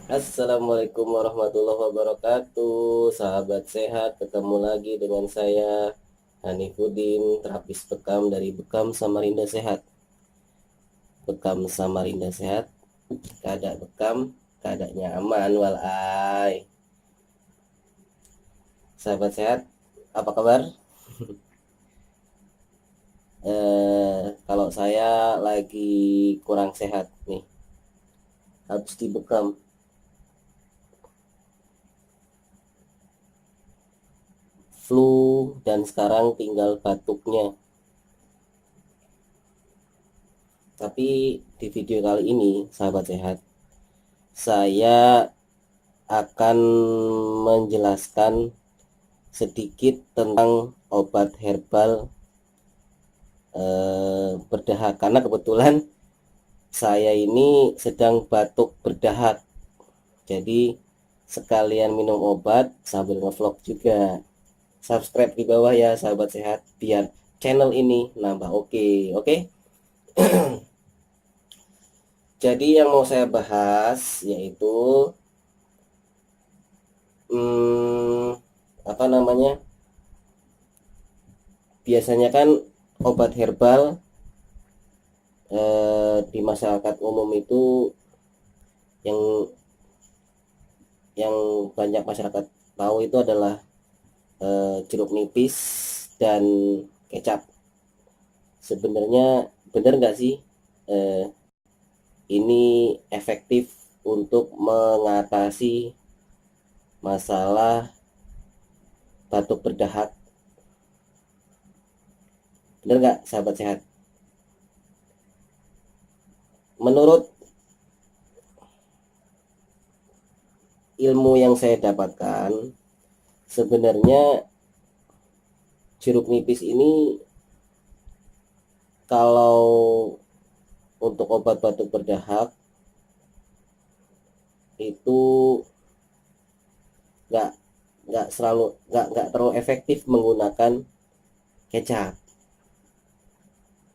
Assalamualaikum warahmatullahi wabarakatuh. Sahabat sehat, ketemu lagi dengan saya Hanifuddin, terapis bekam dari Bekam Samarinda Sehat. Bekam Samarinda Sehat, kada bekam, kadanya aman walai. Sahabat sehat, apa kabar? Kalau saya lagi kurang sehat nih, habis dibekam flu dan sekarang tinggal batuknya. Tapi di video kali ini, sahabat sehat, saya akan menjelaskan sedikit tentang obat herbal berdahak, karena kebetulan saya ini sedang batuk berdahak, jadi sekalian minum obat sambil ngevlog juga. Subscribe di bawah ya sahabat sehat, biar channel ini nambah oke. Oke. Jadi yang mau saya bahas yaitu apa namanya, biasanya kan obat herbal di masyarakat umum itu yang banyak masyarakat tahu itu adalah jeruk nipis dan kecap. Sebenarnya benar nggak sih ini efektif untuk mengatasi masalah batuk berdahak? Benar nggak sahabat sehat? Menurut ilmu yang saya dapatkan, sebenarnya jeruk nipis ini kalau untuk obat batuk berdahak itu nggak nggak terlalu efektif menggunakan kecap,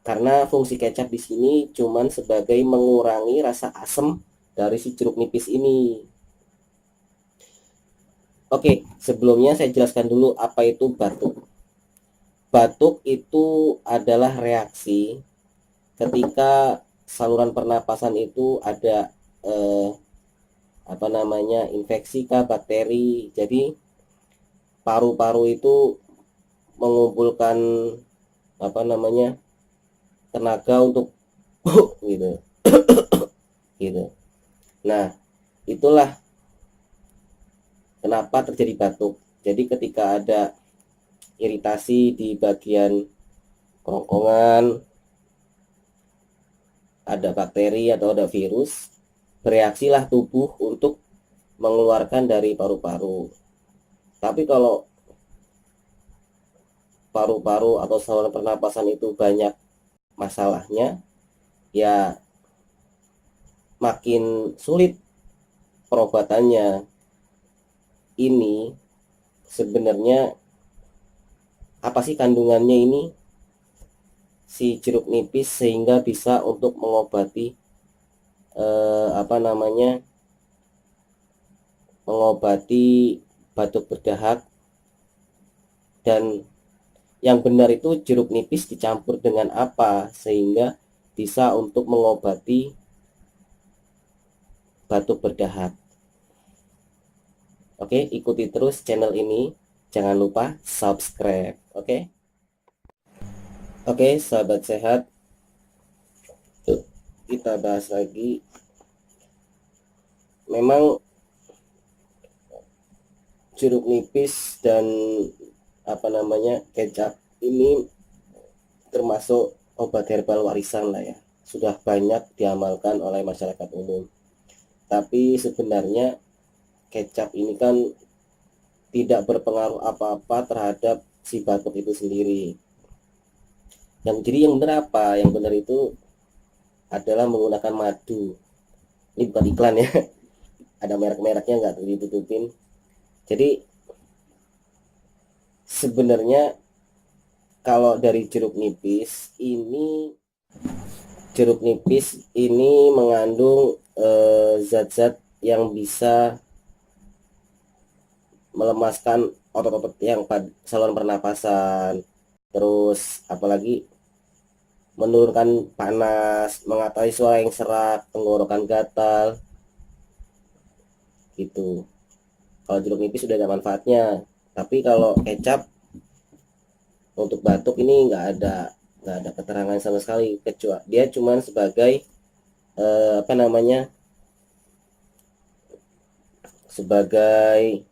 karena fungsi kecap di sini cuman sebagai mengurangi rasa asam dari si jeruk nipis ini. Oke, sebelumnya saya jelaskan dulu apa itu batuk. Batuk itu adalah reaksi ketika saluran pernapasan itu ada apa namanya, infeksi kah, bakteri. Jadi paru-paru itu mengumpulkan apa namanya, tenaga untuk gitu gitu. Nah, itulah kenapa terjadi batuk. Jadi ketika ada iritasi di bagian kerongkongan, ada bakteri atau ada virus, bereaksilah tubuh untuk mengeluarkan dari paru-paru. Tapi kalau paru-paru atau saluran pernapasan itu banyak masalahnya, ya makin sulit perobatannya. Ini sebenarnya apa sih kandungannya ini si jeruk nipis sehingga bisa untuk mengobati apa namanya, mengobati batuk berdahak. Dan yang benar itu jeruk nipis dicampur dengan apa sehingga bisa untuk mengobati batuk berdahak. Oke, ikuti terus channel ini, jangan lupa subscribe. Oke, sahabat sehat, kita bahas lagi. Memang jeruk nipis dan apa namanya, kecap ini termasuk obat herbal warisan lah ya, sudah banyak diamalkan oleh masyarakat umum. Tapi sebenarnya kecap ini kan tidak berpengaruh apa-apa terhadap si batuk itu sendiri. Yang benar apa? Yang benar itu adalah menggunakan madu. Ini bukan iklan ya, ada merek-mereknya, nggak ditutupin. Jadi sebenarnya kalau dari jeruk nipis ini mengandung zat-zat yang bisa melemaskan otot-otot yang saluran pernapasan, terus apalagi menurunkan panas, mengatasi suara yang serak, tenggorokan gatal gitu. Kalau jeruk nipis sudah ada manfaatnya, tapi kalau kecap untuk batuk ini nggak ada keterangan sama sekali, kecuali dia cuman sebagai apa namanya, sebagai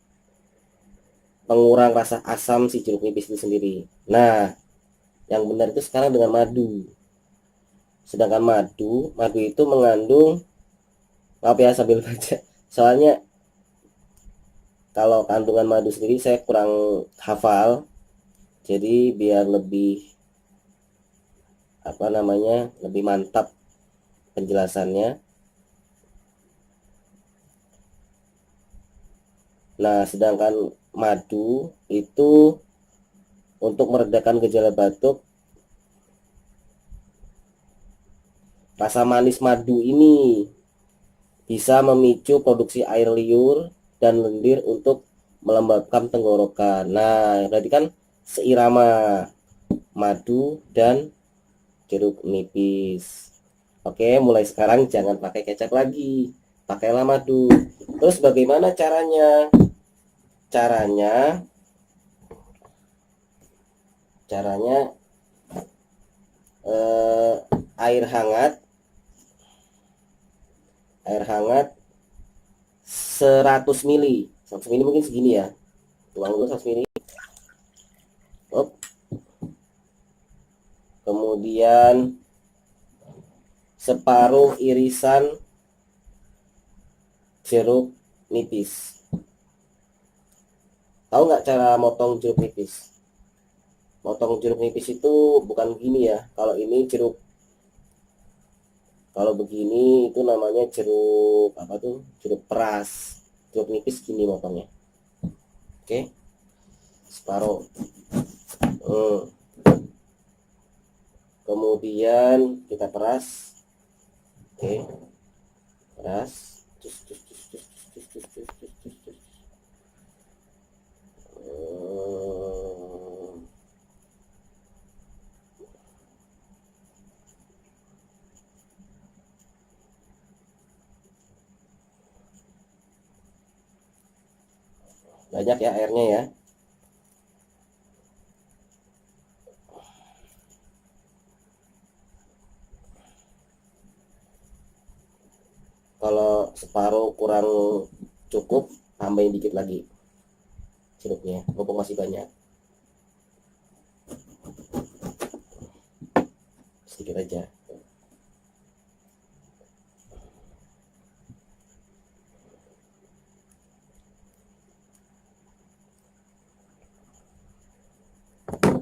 pengurang rasa asam si jeruk nipis itu sendiri. Nah, yang benar itu sekarang dengan madu. Sedangkan madu itu mengandung, maaf ya sambil baca, soalnya kalau kandungan madu sendiri saya kurang hafal, jadi biar lebih apa namanya, lebih mantap penjelasannya. Nah, sedangkan madu itu untuk meredakan gejala batuk. Rasa manis madu ini bisa memicu produksi air liur dan lendir untuk melembabkan tenggorokan. Nah, berarti kan seirama madu dan jeruk nipis. Oke, mulai sekarang jangan pakai kecap lagi, pakailah madu. Terus bagaimana caranya? Caranya, caranya eh, air hangat, air hangat 100 mili. 100 mili mungkin segini ya. Tuang dulu 100 mili. Op. Kemudian separuh irisan jeruk nipis. Tahu nggak cara motong jeruk nipis? Motong jeruk nipis itu bukan gini ya. Kalau ini jeruk, kalau begini itu namanya jeruk apa tuh? Jeruk peras. Jeruk nipis gini motongnya. Oke, separuh. Kemudian kita peras. Oke, peras. Banyak ya airnya ya. Kalau separuh kurang cukup, tambahin dikit lagi jeruknya, mumpung masih banyak, sedikit aja.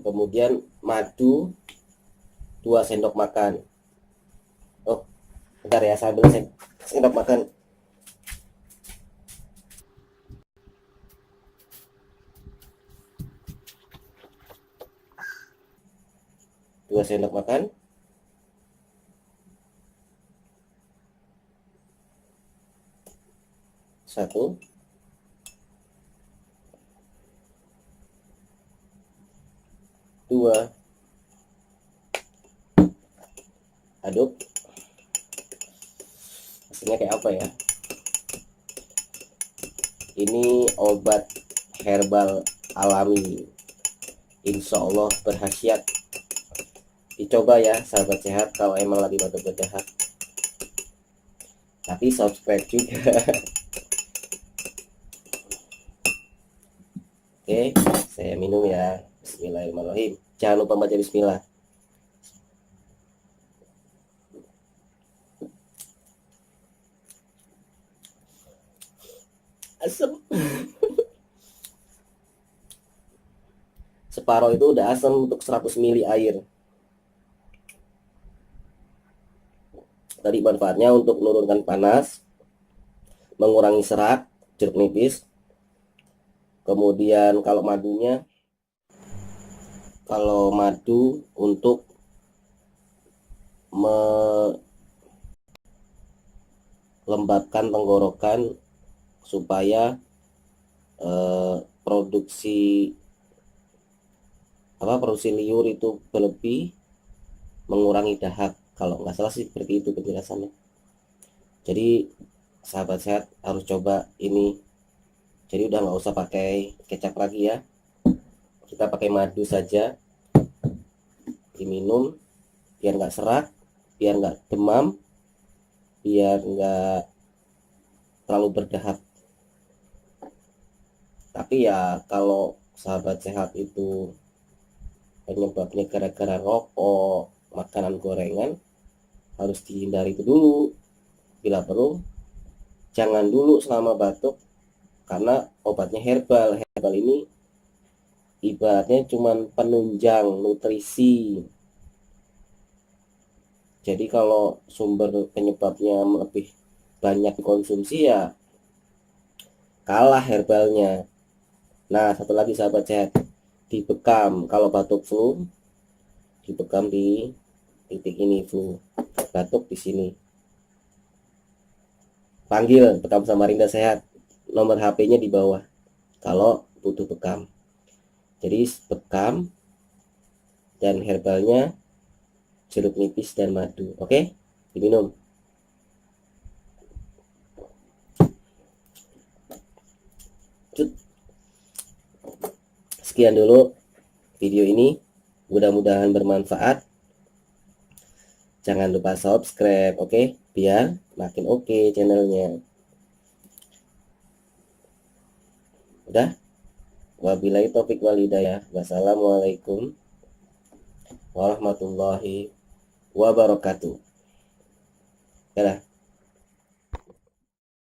Kemudian madu 2 sendok makan. Oh, bentar ya, saya ambil sendok makan. 2 sendok makan. Satu. Dua. Aduk. Hasilnya kayak apa ya? Ini obat herbal alami, insya Allah berkhasiat. Dicoba ya sahabat sehat kalau emang lagi batuk berdahak, tapi subscribe juga. Oke, saya minum ya. Bismillahirrahmanirrahim. Jangan lupa baca bismillah. Asam. Separuh itu udah asam untuk 100 mili air. Tadi manfaatnya untuk menurunkan panas, mengurangi serak, jeruk nipis. Kemudian kalau madu untuk lembabkan tenggorokan supaya produksi liur itu berlebih, mengurangi dahak. Kalau nggak salah sih seperti itu penjelasannya. Jadi sahabat sehat harus coba ini. Jadi udah nggak usah pakai kecap lagi ya, kita pakai madu saja diminum, biar nggak serak, biar nggak demam, biar nggak terlalu berdahak. Tapi ya kalau sahabat sehat itu penyebabnya gara-gara rokok, makanan gorengan, harus dihindari itu dulu. Bila perlu jangan dulu selama batuk, karena obatnya herbal. Herbal ini ibaratnya cuman penunjang nutrisi. Jadi kalau sumber penyebabnya lebih banyak dikonsumsi ya kalah herbalnya. Nah, satu lagi sahabat sehat, dibekam. Kalau batuk flu, dibekam di titik ini, flu, batuk di sini. Panggil Bekam Samarinda Sehat, nomor HP-nya di bawah kalau butuh bekam. Jadi bekam dan herbalnya jeruk nipis dan madu. Oke, diminum. Sekian dulu video ini, mudah-mudahan bermanfaat. Jangan lupa subscribe, oke? Biar makin oke channelnya. Udah? Wabillahi taufik wal hidayah. Wassalamualaikum warahmatullahi wabarakatuh. Dadah.